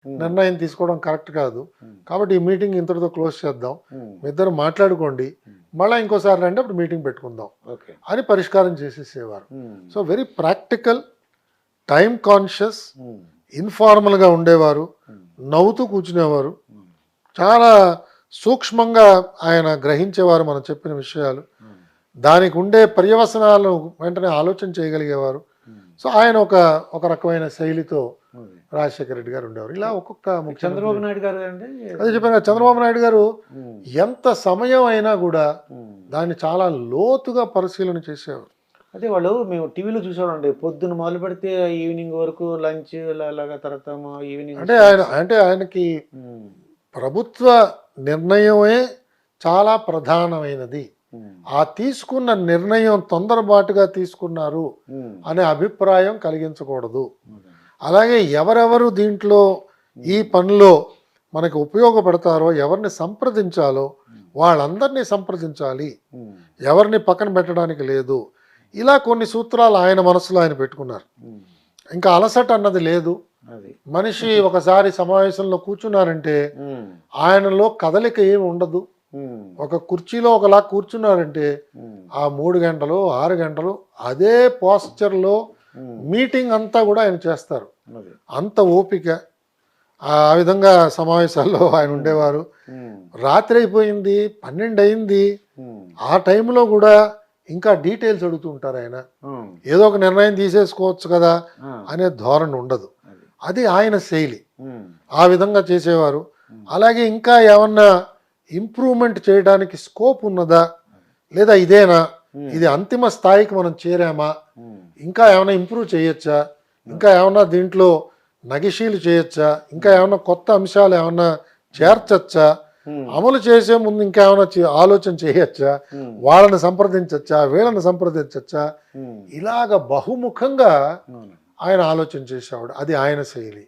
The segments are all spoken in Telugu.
నిర్ణయం తీసుకోవడం కరెక్ట్ కాదు, కాబట్టి ఈ మీటింగ్ ఇంతటితో క్లోజ్ చేద్దాం, మీ ఇద్దరు మాట్లాడుకోండి, మళ్ళీ ఇంకోసారి రండి అప్పుడు మీటింగ్ పెట్టుకుందాం అని పరిష్కారం చేసేసేవారు. So very practical, time conscious, ఇన్ఫార్మల్గా ఉండేవారు, నవ్వుతూ కూర్చునేవారు, చాలా సూక్ష్మంగా ఆయన గ్రహించేవారు మనం చెప్పిన విషయాలు, దానికి ఉండే పర్యవసనాలను వెంటనే ఆలోచన చేయగలిగేవారు. సో ఆయన ఒక రకమైన శైలితో రాజశేఖర రెడ్డి గారు ఉండేవారు. ఇలా ఒక్కొక్క చంద్రబాబు నాయుడు గారు అండి అదే చెప్పాను కదా, చంద్రబాబు నాయుడు గారు ఎంత సమయం అయినా కూడా దాన్ని చాలా లోతుగా పరిశీలన చేసేవారు. అదే వాళ్ళు మేము టీవీలో చూసామండి, పొద్దున్న మొదలు పెడితే ఈవినింగ్ వరకు లంచ్ అలాగా, తర్వాత ఈవినింగ్ అంటే ఆయనకి ప్రభుత్వ నిర్ణయమే చాలా ప్రధానమైనది, ఆ తీసుకున్న నిర్ణయం తొందరపాటుగా తీసుకున్నారు అనే అభిప్రాయం కలిగించకూడదు. అలాగే ఎవరెవరు దీంట్లో ఈ పనిలో మనకి ఉపయోగపడతారో, ఎవరిని సంప్రదించాలో వాళ్ళందరినీ సంప్రదించాలి, ఎవరిని పక్కన పెట్టడానికి లేదు. ఇలా కొన్ని సూత్రాలు ఆయన మనసులో ఆయన పెట్టుకున్నారు. ఇంకా అలసట అన్నది లేదు. మనిషి ఒకసారి సమావేశంలో కూర్చున్నారంటే ఆయనలో కదలిక ఏమి ఉండదు. ఒక కుర్చీలో ఒకలా కూర్చున్నారంటే ఆ 3 గంటలు 6 గంటలు అదే పోస్చర్లో మీటింగ్ అంతా కూడా ఆయన చేస్తారు. అంత ఓపిక, ఆ విధంగా సమావేశాల్లో ఆయన ఉండేవారు. రాత్రి అయిపోయింది, 12 అయింది, ఆ టైంలో కూడా ఇంకా డీటెయిల్స్ అడుగుతూ ఉంటారు ఆయన. ఏదో ఒక నిర్ణయం తీసేసుకోవచ్చు కదా అనే ధోరణి ఉండదు. అది ఆయన శైలి, ఆ విధంగా చేసేవారు. అలాగే ఇంకా ఏమన్నా ఇంప్రూవ్మెంట్ చేయడానికి స్కోప్ ఉన్నదా, లేదా ఇదేనా, ఇది అంతిమ స్థాయికి మనం చేరామా, ఇంకా ఏమైనా ఇంప్రూవ్ చేయొచ్చా, ఇంకా ఏమన్నా దీంట్లో నగిషీలు చేయొచ్చా, ఇంకా ఏమన్నా కొత్త అంశాలు ఏమన్నా చేర్చచ్చా, అమలు చేసే ముందు ఇంకా ఏమైనా ఆలోచన చేయొచ్చా, వాళ్ళని సంప్రదించచ్చా, వీళ్ళని సంప్రదించచ్చా, ఇలాగ బహుముఖంగా ఆయన ఆలోచన చేసేవాడు. అది ఆయన శైలి.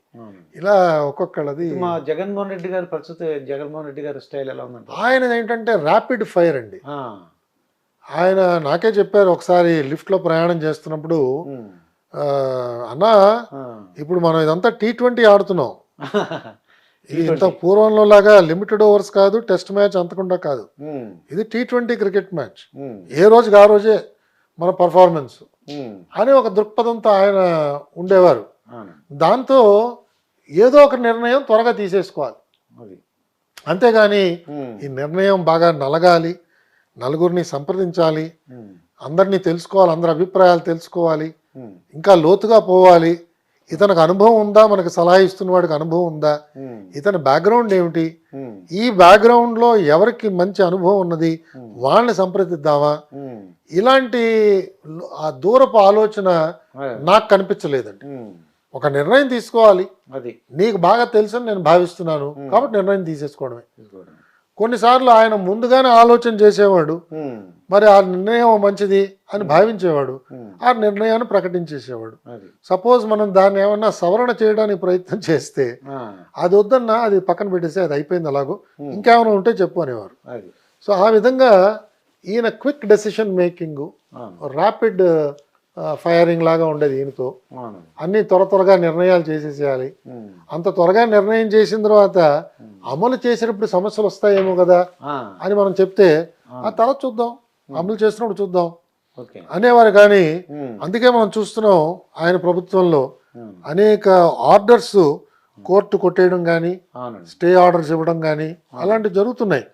ఇలా ఒక్కొక్కళ్ళది. మా జగన్మోహన్ రెడ్డి గారి పరిస్థితి, జగన్మోహన్ రెడ్డి గారి స్టైల్ ఎలా ఉందంటే, ఆయన ఏంటంటే ర్యాపిడ్ ఫైర్ అండి. ఆయన నాకే చెప్పారు ఒకసారి లిఫ్ట్లో ప్రయాణం చేస్తున్నప్పుడు, అన్నా ఇప్పుడు మనం ఇదంతా T20 ఆడుతున్నాం, ఇది ఇంత పూర్వంలో లాగా లిమిటెడ్ ఓవర్స్ కాదు, టెస్ట్ మ్యాచ్ అంతకుండా కాదు, ఇది T20 క్రికెట్ మ్యాచ్, ఏ రోజుకి ఆ రోజే మన పర్ఫార్మెన్స్ అని ఒక దృక్పథంతో ఆయన ఉండేవారు. దాంతో ఏదో ఒక నిర్ణయం త్వరగా తీసేసుకోవాలి, అంతేగాని ఈ నిర్ణయం బాగా నలగాలి, నలుగురిని సంప్రదించాలి, అందరినీ తెలుసుకోవాలి, అందరి అభిప్రాయాలు తెలుసుకోవాలి, ఇంకా లోతుగా పోవాలి, ఇతనికి అనుభవం ఉందా, మనకు సలహా ఇస్తున్న వాడికి అనుభవం ఉందా, ఇతని బ్యాక్గ్రౌండ్ ఏమిటి, ఈ బ్యాక్గ్రౌండ్లో ఎవరికి మంచి అనుభవం ఉన్నది వాళ్ళని సంప్రదిద్దామా, ఇలాంటి ఆ దూరపు ఆలోచన నాకు కనిపించలేదండి. ఒక నిర్ణయం తీసుకోవాలి, అది నీకు బాగా తెలుసని నేను భావిస్తున్నాను కాబట్టి నిర్ణయం తీసేసుకోవడమే. కొన్నిసార్లు ఆయన ముందుగానే ఆలోచన చేసేవాడు, మరి ఆ నిర్ణయం మంచిది అని భావించేవాడు, ఆ నిర్ణయాన్ని ప్రకటించేసేవాడు. సపోజ్ మనం దాన్ని ఏమన్నా సవరణ చేయడానికి ప్రయత్నం చేస్తే అది వద్దన్నా అది పక్కన పెట్టేసి అది అయిపోయింది అలాగో, ఇంకేమైనా ఉంటే చెప్పు అనేవారు. సో ఆ విధంగా ఈయన quick decision making, rapid firing లాగా ఉండేది ఈయనతో. అన్ని త్వరగా నిర్ణయాలు చేసేసేయాలి. అంత త్వరగా నిర్ణయం చేసిన తర్వాత అమలు చేసేటప్పుడు సమస్యలు వస్తాయేమో కదా అని మనం చెప్తే ఆ తర్వాత చూద్దాం, అమలు చేసినప్పుడు చూద్దాం అనేవారు. కానీ అందుకే మనం చూస్తున్నాం ఆయన ప్రభుత్వంలో అనేక ఆర్డర్స్ కోర్టు కొట్టేయడం కానీ, స్టే ఆర్డర్స్ ఇవ్వడం కానీ అలాంటివి జరుగుతున్నాయి.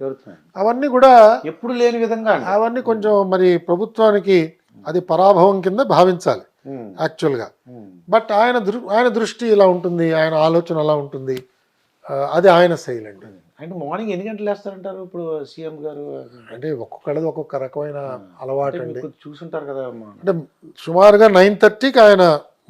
అవన్నీ కూడా ఎప్పుడు లేని విధంగా, అవన్నీ కొంచెం మరి ప్రభుత్వానికి అది పరాభవం కింద భావించాలి యాక్చువల్గా. బట్ ఆయన దృష్టి ఇలా ఉంటుంది, ఆయన ఆలోచన అలా ఉంటుంది, అది ఆయన శైలి అండి. అంటే మార్నింగ్ ఎన్ని గంటలు వేస్తారంటారు ఇప్పుడు సీఎం గారు? అంటే ఒక్కొక్కళ్ళది ఒక్కొక్క రకమైన అలవాటు అండి. చూసుంటారు కదా, అంటే సుమారుగా 9:30కి ఆయన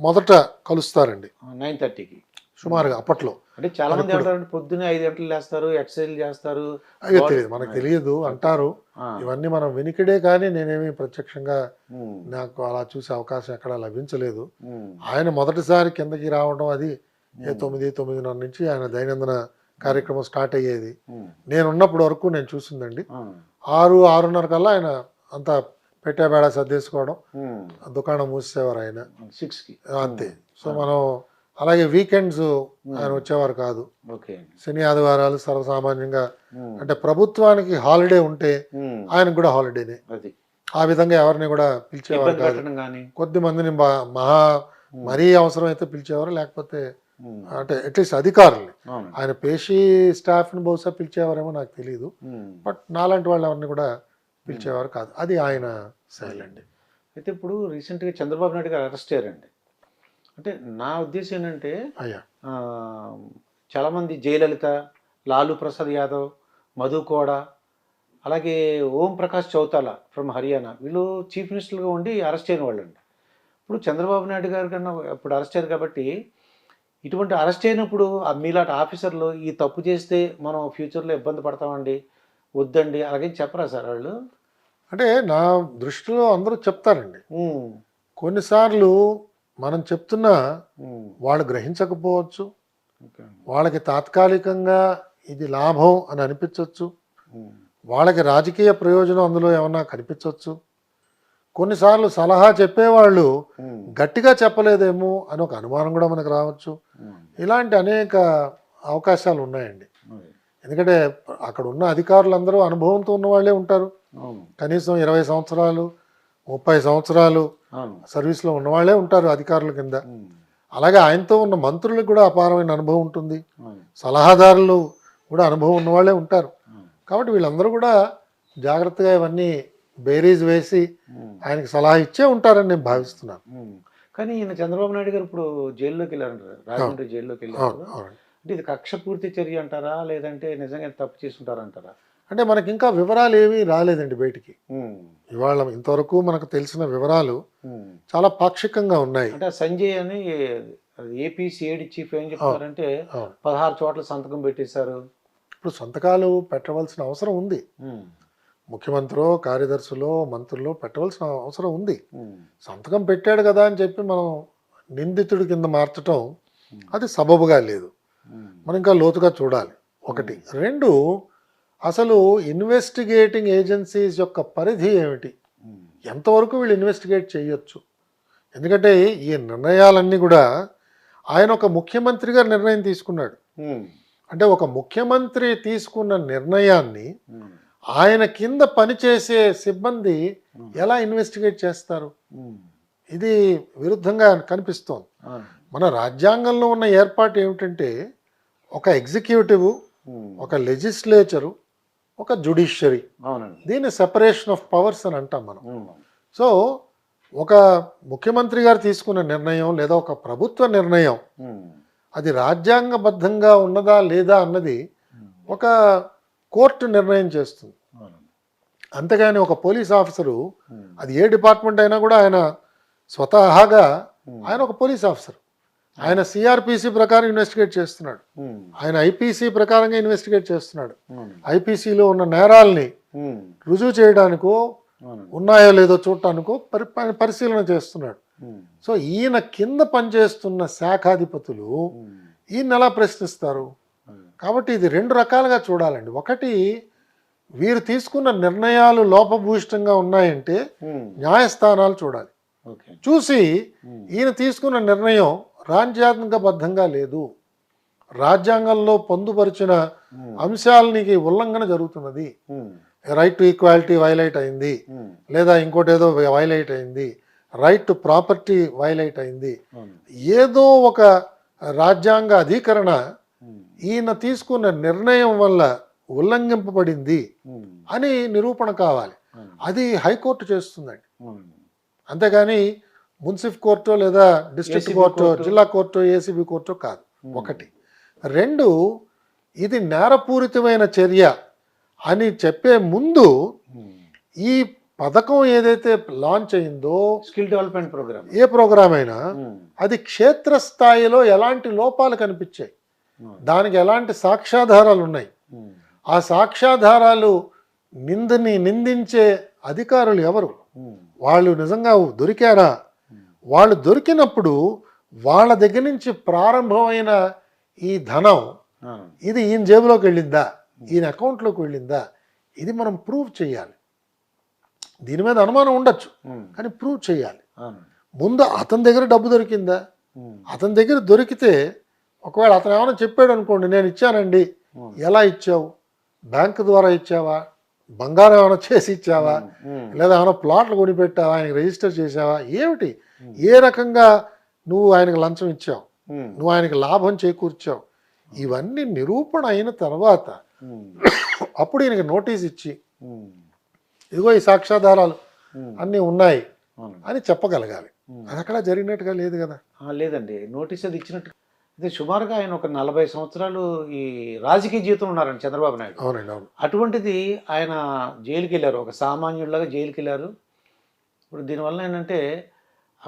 మొదట కలుస్తారండి. 9:30కి సుమారుగా అప్పట్లో. అంటే చాలా మంది అంటారు పొద్దున్నే 5 గంటలు లేస్తారు, ఎక్సర్సైజ్ చేస్తారు. అయ్యో తెలియదు, మనకు తెలియదు అంటారు. ఇవన్నీ మనం వెనికిడే, కానీ నేనేమి ప్రత్యక్షంగా నాకు అలా చూసే అవకాశం ఎక్కడా లభించలేదు. ఆయన మొదటిసారి కిందకి రావడం అది 9:30 నుంచి ఆయన దైనందిన కార్యక్రమం స్టార్ట్ అయ్యేది. నేను ఉన్నప్పటి వరకు నేను చూసిందండి. 6-6:30 కల్లా ఆయన అంతా పెట్టేబేడా సర్దేసుకోవడం, దుకాణం మూసేవారు ఆయన 6కి అంతే. సో మనం అలాగే వీకెండ్స్ ఆయన వచ్చేవారు కాదు. ఓకే. శని ఆదివారాలు సర్వసామాన్యంగా అంటే ప్రభుత్వానికి హాలిడే ఉంటే ఆయనకు కూడా హాలిడేనే. అది ఆ విధంగా ఎవరిని కూడా పిలిచేవారు ఇబ్బంది కాదు. పెట్టడం కానీ. కొద్ది మందిని మహా మరీ అవసరం అయితే పిలిచేవారు, లేకపోతే అంటే అట్లీస్ట్ అధికారుల్ని. అవును. ఆయన పేషీ స్టాఫ్ని బహుశా పిలిచేవారేమో నాకు తెలియదు. బట్ నాలాంటి వాళ్ళు ఎవరిని కూడా పిలిచేవారు కాదు. అది ఆయన శైలి అండి. అయితే ఇప్పుడు రీసెంట్గా చంద్రబాబు నాయుడు గారు అరెస్ట్ అయ్యారండి. అంటే నా ఉద్దేశం ఏంటంటే అయ్యా ఆ, చాలామంది జయలలిత, లాలూ ప్రసాద్ యాదవ్, మధు కోడా, అలాగే ఓం ప్రకాష్ చౌతాలా ఫ్రమ్ హర్యానా, వీళ్ళు చీఫ్ మినిస్టర్గా ఉండి అరెస్ట్ అయిన వాళ్ళండి. ఇప్పుడు చంద్రబాబు నాయుడు గారి కన్నా ఇప్పుడు అరెస్ట్ అయ్యారు కాబట్టి ఇటువంటి అరెస్ట్ అయినప్పుడు మీలాంటి ఆఫీసర్లు ఈ తప్పు చేస్తే మనం ఫ్యూచర్లో ఇబ్బంది పడతామండి, వద్దండి అలాగే చెప్పరా సార్ వాళ్ళు? అంటే నా దృష్టిలో అందరూ చెప్తారండి. కొన్నిసార్లు మనం చెప్తున్నా వాళ్ళు గ్రహించకపోవచ్చు, వాళ్ళకి తాత్కాలికంగా ఇది లాభం అని అనిపించవచ్చు, వాళ్ళకి రాజకీయ ప్రయోజనం అందులో ఏమన్నా కనిపించవచ్చు. కొన్నిసార్లు సలహా చెప్పేవాళ్ళు గట్టిగా చెప్పలేదేమో అని ఒక అనుమానం కూడా మనకు రావచ్చు. ఇలాంటి అనేక అవకాశాలు ఉన్నాయండి. ఎందుకంటే అక్కడ ఉన్న అధికారులందరూ అనుభవంతో ఉన్న వాళ్ళే ఉంటారు. కనీసం 20 సంవత్సరాలు 30 సంవత్సరాలు సర్వీస్లో ఉన్నవాళ్లే ఉంటారు అధికారుల కింద. అలాగే ఆయనతో ఉన్న మంత్రులకు కూడా అపారమైన అనుభవం ఉంటుంది, సలహాదారులు కూడా అనుభవం ఉన్నవాళ్లే ఉంటారు. కాబట్టి వీళ్ళందరూ కూడా జాగ్రత్తగా ఇవన్నీ బేరీజ్ వేసి ఆయనకి సలహా ఇచ్చే ఉంటారని నేను భావిస్తున్నాను. కానీ ఈయన చంద్రబాబు నాయుడు గారు ఇప్పుడు జైల్లోకి వెళ్ళారంటారు, రాజమండ్రి జైల్లోకి వెళ్ళారు. అంటే ఇది కక్ష పూర్తి చర్య అంటారా, లేదంటే నిజంగా తప్పు చేసుకుంటారంటారా? అంటే మనకి ఇంకా వివరాలు ఏమీ రాలేదండి బయటికి. ఇవాళ ఇంతవరకు మనకు తెలిసిన వివరాలు చాలా పాక్షికంగా ఉన్నాయి. అంటే సంజయ్ అని ఏపీ సిఐడి చీఫ్ ఏం చెప్తారంటే 16 చోట్ల సంతకం పెట్టేశారు. ఇప్పుడు సంతకాలు పెట్టవలసిన అవసరం ఉంది. ముఖ్యమంత్రి, కార్యదర్శులు, మంత్రులు పెట్టవలసిన అవసరం ఉంది. సంతకం పెట్టాడు కదా అని చెప్పి మనం నిందితుడి కింద మార్చటం అది సబబుగా లేదు. మనం ఇంకా లోతుగా చూడాలి. ఒకటి. రెండు, అసలు ఇన్వెస్టిగేటింగ్ ఏజెన్సీస్ యొక్క పరిధి ఏమిటి, ఎంతవరకు వీళ్ళు ఇన్వెస్టిగేట్ చేయొచ్చు? ఎందుకంటే ఈ నిర్ణయాలన్నీ కూడా ఆయన ఒక ముఖ్యమంత్రిగా నిర్ణయం తీసుకున్నాడు. అంటే ఒక ముఖ్యమంత్రి తీసుకున్న నిర్ణయాన్ని ఆయన కింద పనిచేసే సిబ్బంది ఎలా ఇన్వెస్టిగేట్ చేస్తారు? ఇది విరుద్ధంగా కనిపిస్తోంది. మన రాజ్యాంగంలో ఉన్న ఏర్పాటు ఏమిటంటే ఒక ఎగ్జిక్యూటివ్, ఒక లెజిస్లేచరు, ఒక జ్యుడిషియరీ. దీన్ని సెపరేషన్ ఆఫ్ పవర్స్ అని అంటాం మనం. సో ఒక ముఖ్యమంత్రి గారు తీసుకున్న నిర్ణయం లేదా ఒక ప్రభుత్వ నిర్ణయం అది రాజ్యాంగబద్ధంగా ఉన్నదా లేదా అన్నది ఒక కోర్టు నిర్ణయం చేస్తుంది. అంతేగాని ఒక పోలీస్ ఆఫీసరు, అది ఏ డిపార్ట్మెంట్ అయినా కూడా ఆయన స్వతహాగా ఆయన ఒక పోలీస్ ఆఫీసర్, ఆయన సిఆర్పిసి ప్రకారం ఇన్వెస్టిగేట్ చేస్తున్నాడు, ఆయన ఐపీసీ ప్రకారంగా ఇన్వెస్టిగేట్ చేస్తున్నాడు. ఐపీసీలో ఉన్న నేరాల్ని రుజువు చేయడానికో ఉన్నాయో లేదో చూడటానికో పరిశీలన చేస్తున్నాడు. సో ఈయన కింద పనిచేస్తున్న శాఖాధిపతులు ఈయన ఎలా ప్రశ్నిస్తారు? కాబట్టి ఇది రెండు రకాలుగా చూడాలండి. ఒకటి, వీరు తీసుకున్న నిర్ణయాలు లోపభూయిష్టంగా ఉన్నాయంటే న్యాయస్థానాలు చూడాలి. చూసి ఈయన తీసుకున్న నిర్ణయం రాజ్యాంగబద్ధంగా లేదు, రాజ్యాంగంలో పొందుపరిచిన అంశాలకి ఉల్లంఘన జరుగుతున్నది, రైట్ టు ఈక్వాలిటీ వైలేట్ అయింది, లేదా ఇంకోటి ఏదో వైలేట్ అయింది, రైట్ టు ప్రాపర్టీ వైలేట్ అయింది, ఏదో ఒక రాజ్యాంగ అధికరణ ఈయన తీసుకున్న నిర్ణయం వల్ల ఉల్లంఘింపబడింది అని నిరూపణ కావాలి. అది హైకోర్టు చేస్తుందండి. అంతేగాని మున్సిఫ్ కోర్టు లేదా డిస్ట్రిక్ట్ కోర్టు, జిల్లా కోర్టు, ఏసీబీ కోర్టు కాదు. ఒకటి. రెండు, ఇది నేరపూరితమైన చర్య అని చెప్పే ముందు ఈ పథకం ఏదైతే లాంచ్ అయిందో, స్కిల్ డెవలప్మెంట్ ప్రోగ్రామ్, ఏ ప్రోగ్రామ్ అయినా అది క్షేత్రస్థాయిలో ఎలాంటి లోపాలు కనిపించాయి, దానికి ఎలాంటి సాక్ష్యాధారాలు ఉన్నాయి, ఆ సాక్ష్యాధారాలు నిందించే అధికారులు ఎవరు, వాళ్ళు నిజంగా దొరికారా, వాళ్ళు దొరికినప్పుడు వాళ్ళ దగ్గర నుంచి ప్రారంభమైన ఈ ధనం ఇది ఈయన జేబులోకి వెళ్ళిందా, ఈయన అకౌంట్లోకి వెళ్ళిందా, ఇది మనం ప్రూవ్ చేయాలి. దీని మీద అనుమానం ఉండొచ్చు కానీ ప్రూవ్ చేయాలి. ముందు అతని దగ్గర డబ్బు దొరికిందా, అతని దగ్గర దొరికితే ఒకవేళ అతను ఏమైనా చెప్పాడు అనుకోండి, నేను ఇచ్చానండి, ఎలా ఇచ్చావు, బ్యాంకు ద్వారా ఇచ్చావా, బంగారం ఏమైనా చేసి ఇచ్చావా, లేదా ఏమైనా ప్లాట్లు కొనిపెట్టావా, ఆయనకి రిజిస్టర్ చేసావా, ఏమిటి, ఏ రకంగా నువ్వు ఆయనకు లంచం ఇచ్చావు, నువ్వు ఆయనకి లాభం చేకూర్చావు, ఇవన్నీ నిరూపణ అయిన తర్వాత అప్పుడు ఈయనకి నోటీస్ ఇచ్చి ఇదిగో ఈ సాక్ష్యాధారాలు అన్నీ ఉన్నాయి అని చెప్పగలగాలి. అది అక్కడ జరిగినట్టుగా లేదు కదా. లేదండి, నోటీస్ అది ఇచ్చినట్టు. ఇది సుమారుగా ఆయన ఒక 40 సంవత్సరాలు ఈ రాజకీయ జీవితం ఉన్నారండి చంద్రబాబు నాయుడు. అవునండి, అవును. అటువంటిది ఆయన జైలుకి వెళ్ళారు, ఒక సామాన్యుడిలాగా జైలుకి వెళ్ళారు. ఇప్పుడు దీనివల్ల ఏంటంటే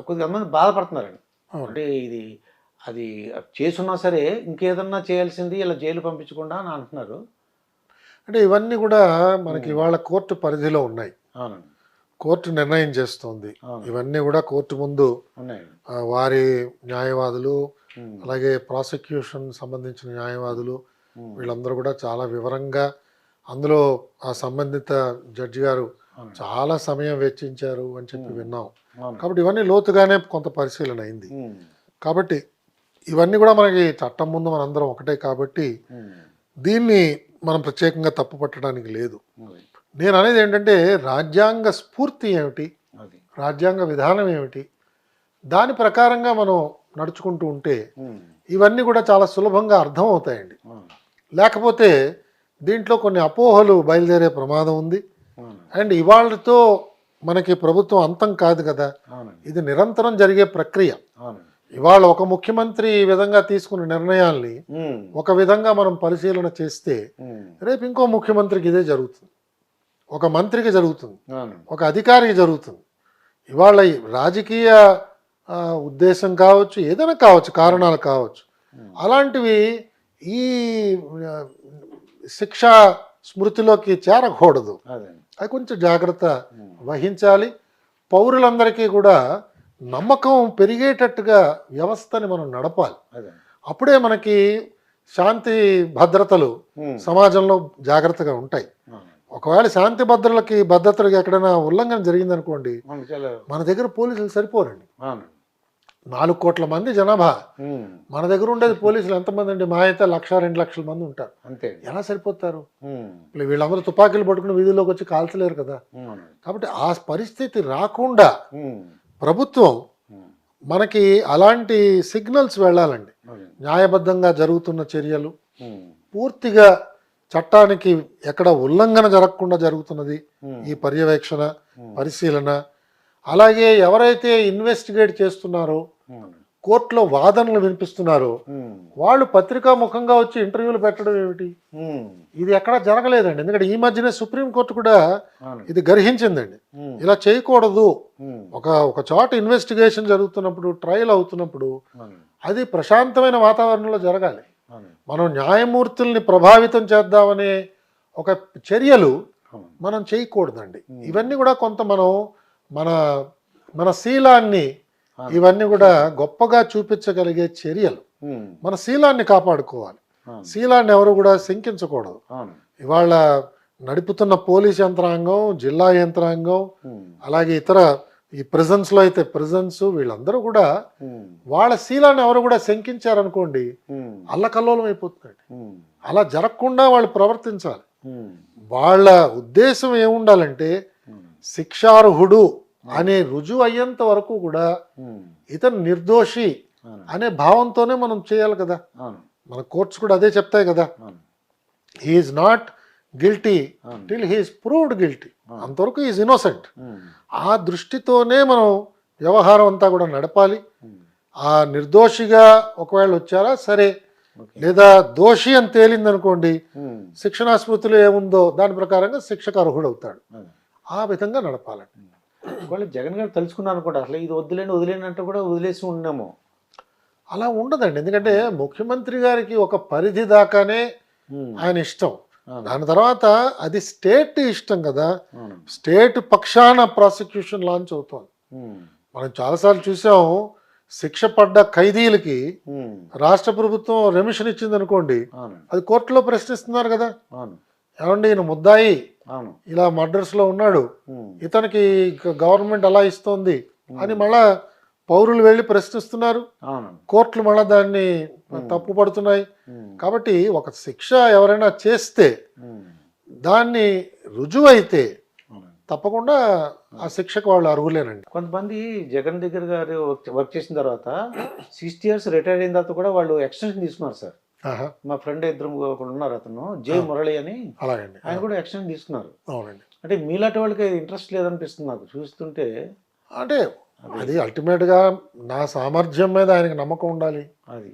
కొద్దిగా మంది బాధపడుతున్నారండి. అంటే ఇది అది చేసున్నా సరే ఇంకేదన్నా చేయాల్సింది ఇలా జైలు పంపించకుండా అని అంటున్నారు. అంటే ఇవన్నీ కూడా మనకి ఇవాళ కోర్టు పరిధిలో ఉన్నాయి. అవునండి, కోర్టు నిర్ణయం చేస్తోంది. ఇవన్నీ కూడా కోర్టు ముందు వారి న్యాయవాదులు, అలాగే ప్రాసిక్యూషన్ సంబంధించిన న్యాయవాదులు, వీళ్ళందరూ కూడా చాలా వివరంగా అందులో ఆ సంబంధిత జడ్జి గారు చాలా సమయం వెచ్చించారు అని చెప్పి విన్నాం. కాబట్టి ఇవన్నీ లోతుగానే కొంత పరిశీలన అయింది. కాబట్టి ఇవన్నీ కూడా మనకి చట్టం ముందు మనందరం ఒకటే కాబట్టి దీన్ని మనం ప్రత్యేకంగా తప్పు పట్టడానికి లేదు. నేను అనేది ఏంటంటే రాజ్యాంగ స్ఫూర్తి ఏమిటి, రాజ్యాంగ విధానం ఏమిటి, దాని ప్రకారంగా మనం నడుచుకుంటూ ఉంటే ఇవన్నీ కూడా చాలా సులభంగా అర్థం అవుతాయండి. లేకపోతే దీంట్లో కొన్ని అపోహలు బయలుదేరే ప్రమాదం ఉంది. అండ్ ఇవాళతో మనకి ప్రభుత్వం అంతం కాదు కదా, ఇది నిరంతరం జరిగే ప్రక్రియ. ఇవాళ ఒక ముఖ్యమంత్రి ఈ విధంగా తీసుకున్న నిర్ణయాల్ని ఒక విధంగా మనం పరిశీలన చేస్తే రేపు ఇంకో ముఖ్యమంత్రికి ఇదే జరుగుతుంది, ఒక మంత్రికి జరుగుతుంది, ఒక అధికారికి జరుగుతుంది. ఇవాళ రాజకీయ ఉద్దేశం కావచ్చు, ఏదైనా కావచ్చు, కారణాలు కావచ్చు, అలాంటివి ఈ శిక్షా స్మృతిలోకి చేరకూడదు. అది కొంచెం జాగ్రత్త వహించాలి. పౌరులందరికీ కూడా నమ్మకం పెరిగేటట్టుగా వ్యవస్థని మనం నడపాలి. అప్పుడే మనకి శాంతి భద్రతలు సమాజంలో జాగ్రత్తగా ఉంటాయి. ఒకవేళ శాంతి భద్రతలకి ఎక్కడైనా ఉల్లంఘన జరిగిందనుకోండి, మన దగ్గర పోలీసులు సరిపోరండి. 4 కోట్ల మంది జనాభా, మన దగ్గర ఉండేది పోలీసులు ఎంతమంది అండి? మా అయితే 1-2 లక్షల మంది ఉంటారు. ఎలా సరిపోతారు? వీళ్ళందరూ తుపాకీలు పట్టుకుని వీధుల్లోకి వచ్చి కాల్చలేరు కదా. కాబట్టి ఆ పరిస్థితి రాకుండా ప్రభుత్వం మనకి అలాంటి సిగ్నల్స్ వెళ్ళాలండి. న్యాయబద్ధంగా జరుగుతున్న చర్యలు, పూర్తిగా చట్టానికి ఎక్కడ ఉల్లంఘన జరగకుండా జరుగుతున్నది ఈ పర్యవేక్షణ, పరిశీలన. అలాగే ఎవరైతే ఇన్వెస్టిగేట్ చేస్తున్నారో, కోర్టులో వాదనలు వినిపిస్తున్నారో, వాళ్ళు పత్రికా ముఖంగా వచ్చి ఇంటర్వ్యూలు పెట్టడం ఏమిటి? ఇది ఎక్కడా జరగలేదండి. ఎందుకంటే ఈ మధ్యనే సుప్రీంకోర్టు కూడా ఇది గర్హించిందండి. ఇలా చేయకూడదు. ఒక చోట ఇన్వెస్టిగేషన్ జరుగుతున్నప్పుడు, ట్రయల్ అవుతున్నప్పుడు అది ప్రశాంతమైన వాతావరణంలో జరగాలి. మనం న్యాయమూర్తుల్ని ప్రభావితం చేద్దామనే ఒక చర్యలు మనం చేయకూడదండి. ఇవన్నీ కూడా కొంత మనం మన శీలాన్ని, ఇవన్నీ కూడా గొప్పగా చూపించగలిగే చర్యలు. మన శీలాన్ని కాపాడుకోవాలి. శీలాన్ని ఎవరు కూడా శంకించకూడదు. ఇవాళ నడుపుతున్న పోలీస్ యంత్రాంగం, జిల్లా యంత్రాంగం, అలాగే ఇతర ఈ ప్రిజన్స్లో అయితే ప్రిజన్స్, వీళ్ళందరూ కూడా వాళ్ళ శీలాన్ని ఎవరు కూడా శంకించారనుకోండి, అల్లకల్లోలం అయిపోతుందండి. అలా జరగకుండా వాళ్ళు ప్రవర్తించాలి. వాళ్ళ ఉద్దేశం ఏముండాలంటే శిక్షార్హుడు అనే రుజువు అయ్యేంత వరకు కూడా ఇతను నిర్దోషి అనే భావంతోనే మనం చేయాలి కదా. మన కోర్ట్స్ కూడా అదే చెప్తాయి కదా, he's not guilty till he's proved guilty, అంతవరకు ఈజ్ ఇన్నోసెంట్. ఆ దృష్టితోనే మనం వ్యవహారం అంతా కూడా నడపాలి. ఆ నిర్దోషిగా ఒకవేళ వచ్చారా సరే, లేదా దోషి అని తేలిందనుకోండి, శిక్షణా స్మృతిలో ఏముందో దాని ప్రకారంగా శిక్షకు అర్హుడవుతాడు. ఆ విధంగా నడపాలండి. వాళ్ళు జగన్ గారు తలుచుకున్నారు అనుకోండి, అసలు ఇది వదిలేని అంటే కూడా వదిలేసి ఉన్నాము. అలా ఉండదండి. ఎందుకంటే ముఖ్యమంత్రి గారికి ఒక పరిధి దాకానే ఆయన ఇష్టం. దాని తర్వాత అది స్టేట్ ఇష్టం కదా. స్టేట్ పక్షాన ప్రాసిక్యూషన్ లాంచ్ అవుతుంది. మనం చాలాసార్లు చూసాం, శిక్ష పడ్డ ఖైదీలకి రాష్ట్ర ప్రభుత్వం రెమిషన్ ఇచ్చింది అనుకోండి, అది కోర్టులో ప్రశ్నిస్తున్నారు కదా. ఏమండి, ఈయన ముద్దాయి ఇలా మర్డర్స్ లో ఉన్నాడు, ఇతనికి గవర్నమెంట్ అలా ఇస్తోంది అని మళ్ళా పౌరులు వెళ్ళి ప్రశ్నిస్తున్నారు, అవునండి. కోర్టులు మళ్ళీ దాన్ని తప్పు పడుతున్నాయి. కాబట్టి ఒక శిక్ష ఎవరైనా చేస్తే ఉమ్. దాన్ని రుజువైతే అవునండి. తప్పకుండా ఆ శిక్షకు వాళ్ళు అర్హులేనండి. కొంతమంది జగన్ దగ్గర గారు వర్క్ చేసిన తర్వాత 60 years రిటైర్ అయిన తర్వాత కూడా వాళ్ళు ఎక్స్టెన్షన్ తీసుకున్నారు సార్. ఆహా, మా ఫ్రెండ్ ఇద్దరు ఒకడు ఉన్నారు, అతను జే మురళి అని, అలాగండి. ఆయన కూడా ఎక్స్టెన్షన్ తీసుకున్నారు. అవునండి. అంటే మీలాంటి వాళ్ళకి ఇంట్రెస్ట్ లేదనిపిస్తుంది నాకు చూస్తుంటే. అంటే అది అల్టిమేట్గా నా సామర్థ్యం మీద ఆయనకి నమ్మకం ఉండాలి. అది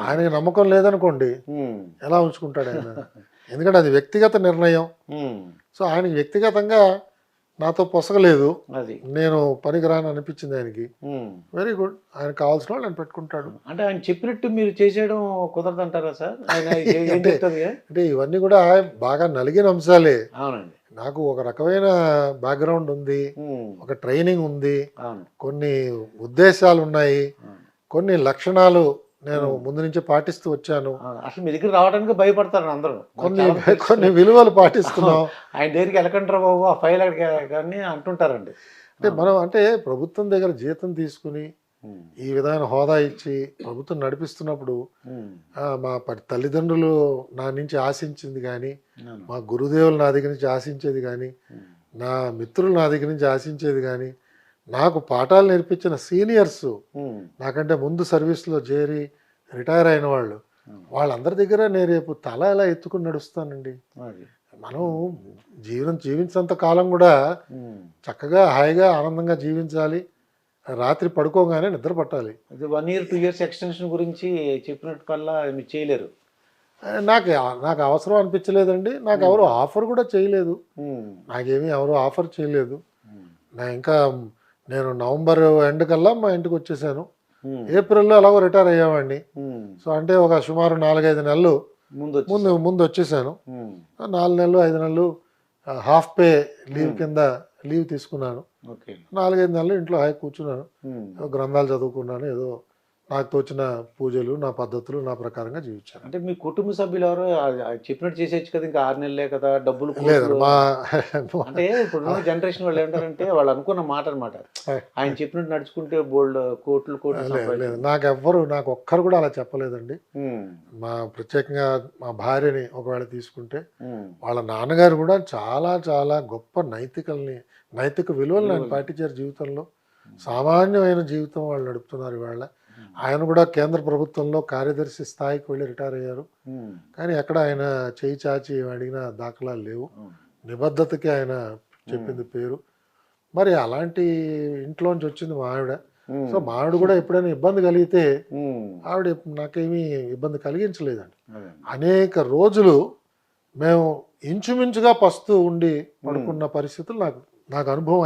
ఆయనకి నమ్మకం లేదనుకోండి, ఎలా ఉంచుకుంటాడు ఆయన? ఎందుకంటే అది వ్యక్తిగత నిర్ణయం. సో ఆయనకి వ్యక్తిగతంగా నాతో పొసగలేదు, అది నేను పనికిరాని అనిపించింది ఆయనకి. వెరీ గుడ్, ఆయన కావాల్సిన వాళ్ళు ఆయన పెట్టుకుంటాడు. అంటే ఆయన చెప్పినట్టు మీరు చేసేయడం కుదరదంటారా సార్? ఆయన ఏం చెప్తుంది? అంటే ఇవన్నీ కూడా బాగా నలిగిన అంశాలే. అవునండి. నాకు ఒక రకమైన బ్యాక్గ్రౌండ్ ఉంది, ఒక ట్రైనింగ్ ఉంది, అవును. కొన్ని ఉద్దేశాలు ఉన్నాయి, కొన్ని లక్షణాలు నేను ముందు నుంచి పాటిస్తూ వచ్చాను. అసలు మీ దగ్గర రావడానికి భయపడతారు అందరూ. కొన్ని విలువలు పాటిస్తున్నాం. ఆయన దగ్గరికి వెళ్ళకంటారా బాబు, ఆ ఫైల్ కానీ అంటుంటారండి. అంటే మనం అంటే ప్రభుత్వం దగ్గర జీతం తీసుకుని ఈ విధమైన హోదా ఇచ్చి ప్రభుత్వం నడిపిస్తున్నప్పుడు మా తల్లిదండ్రులు నా నుంచి ఆశించింది కానీ, మా గురుదేవులు నా దగ్గర నుంచి ఆశించేది కానీ, నా మిత్రులు నా దగ్గర నుంచి ఆశించేది కానీ, నాకు పాఠాలు నేర్పించిన సీనియర్స్, నాకంటే ముందు సర్వీస్లో చేరి రిటైర్ అయిన వాళ్ళు, వాళ్ళందరి దగ్గర నేను రేపు తల ఎలా ఎత్తుకుని నడుస్తానండి. మనం జీవించినంత కాలం కూడా చక్కగా హాయిగా ఆనందంగా జీవించాలి, రాత్రి పడుకోగానే నిద్ర పట్టాలి. 1 year 2 years ఎక్స్టెన్షన్ గురించి చెప్పినట్టు కల్లా మీరు చేయలేరు. నాకు అవసరం అనిపించలేదండి. నాకు ఎవరు ఆఫర్ కూడా చేయలేదు. నాకేమీ ఎవరు ఆఫర్ చేయలేదు. నేను నవంబర్ ఎండ్ కల్లా మా ఇంటికి వచ్చేసాను. ఏప్రిల్లో ఎలాగో రిటైర్ అయ్యామండి. సో అంటే ఒక సుమారు 4-5 నెలలు ముందు వచ్చేసాను. 4 నెలలు 5 నెలలు హాఫ్ పే లీవ్ కింద లీవ్ తీసుకున్నాను. 4-5 నెలలు ఇంట్లో హాయి కూర్చున్నాను, గ్రంథాలు చదువుకున్నాను, ఏదో నాకు తోచిన పూజలు నా పద్ధతులు నా ప్రకారంగా జీవించాను. అంటే మీ కుటుంబ సభ్యులు ఎవరు చెప్పినట్టు చేసేయచ్చు కదా, ఇంకా 6 నెలలే కదా, డబ్బులు లేదు. అంటే ఇప్పుడు జనరేషన్ వాళ్ళు ఏంటారంటే వాళ్ళు అనుకున్న మాట అనమాట, ఆయన చెప్పినట్టు నడుచుకుంటే బోల్డ్ కోట్లు. లేదు, నాకు ఒక్కరు కూడా అలా చెప్పలేదండి. ప్రత్యేకంగా మా భార్యని ఒకవేళ తీసుకుంటే, వాళ్ళ నాన్నగారు కూడా చాలా చాలా గొప్ప నైతిక విలువలు ఆయన పాటించారు జీవితంలో. సామాన్యమైన జీవితం వాళ్ళు నడుపుతున్నారు ఇవాళ. ఆయన కూడా కేంద్ర ప్రభుత్వంలో కార్యదర్శి స్థాయికి వెళ్ళి రిటైర్ అయ్యారు. కానీ ఎక్కడ ఆయన చేయి చాచి అడిగిన దాఖలాలు లేవు. నిబద్ధతకి ఆయన చెప్పింది పేరు. మరి అలాంటి ఇంట్లోంచి వచ్చింది మా ఆవిడ. సో మా ఆవిడ కూడా ఎప్పుడైనా ఇబ్బంది కలిగితే ఆవిడ నాకేమీ ఇబ్బంది కలిగించలేదండి. అనేక రోజులు మేము ఇంచుమించుగా పస్తూ ఉండి పడుకున్న పరిస్థితులు నాకు అనుభవం.